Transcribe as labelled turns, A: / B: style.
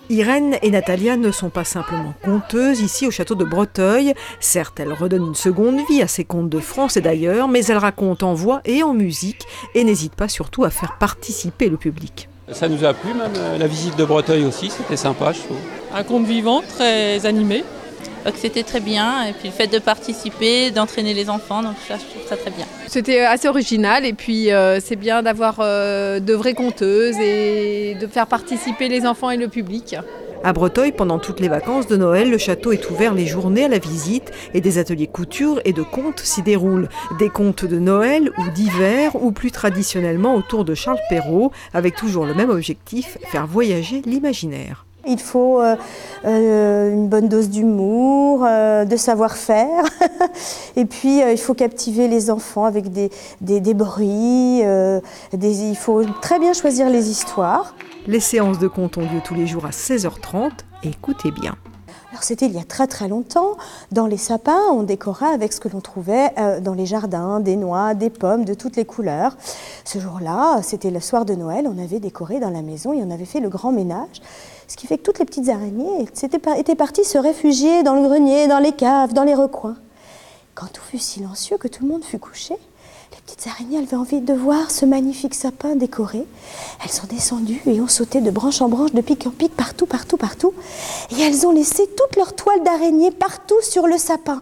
A: Irène et Natalia ne sont pas simplement conteuses ici au château de Breteuil. Certes, elles redonnent une seconde vie à ces contes de France et d'ailleurs, mais elles racontent en voix et en musique et n'hésitent pas surtout à faire participer le public.
B: Ça nous a plu, même la visite de Breteuil aussi, c'était sympa, je trouve.
C: Un conte vivant, très animé.
D: Donc c'était très bien, et puis le fait de participer, d'entraîner les enfants, donc ça, je trouve ça très bien.
E: C'était assez original et puis c'est bien d'avoir de vraies conteuses et de faire participer les enfants et le public.
A: À Breteuil, pendant toutes les vacances de Noël, le château est ouvert les journées à la visite et des ateliers couture et de contes s'y déroulent. Des contes de Noël ou d'hiver ou plus traditionnellement autour de Charles Perrault, avec toujours le même objectif, faire voyager l'imaginaire.
F: Il faut une bonne dose d'humour, de savoir-faire et puis il faut captiver les enfants avec des bruits, il faut très bien choisir les histoires.
A: Les séances de contes ont lieu tous les jours à 16h30, écoutez bien.
F: Alors c'était il y a très très longtemps, dans les sapins on décorait avec ce que l'on trouvait dans les jardins, des noix, des pommes de toutes les couleurs. Ce jour-là, c'était le soir de Noël, on avait décoré dans la maison et on avait fait le grand ménage. Ce qui fait que toutes les petites araignées étaient parties se réfugier dans le grenier, dans les caves, dans les recoins. Quand tout fut silencieux, que tout le monde fut couché, les petites araignées avaient envie de voir ce magnifique sapin décoré. Elles sont descendues et ont sauté de branche en branche, de pic en pic, partout. Et elles ont laissé toute leur toile d'araignée partout sur le sapin.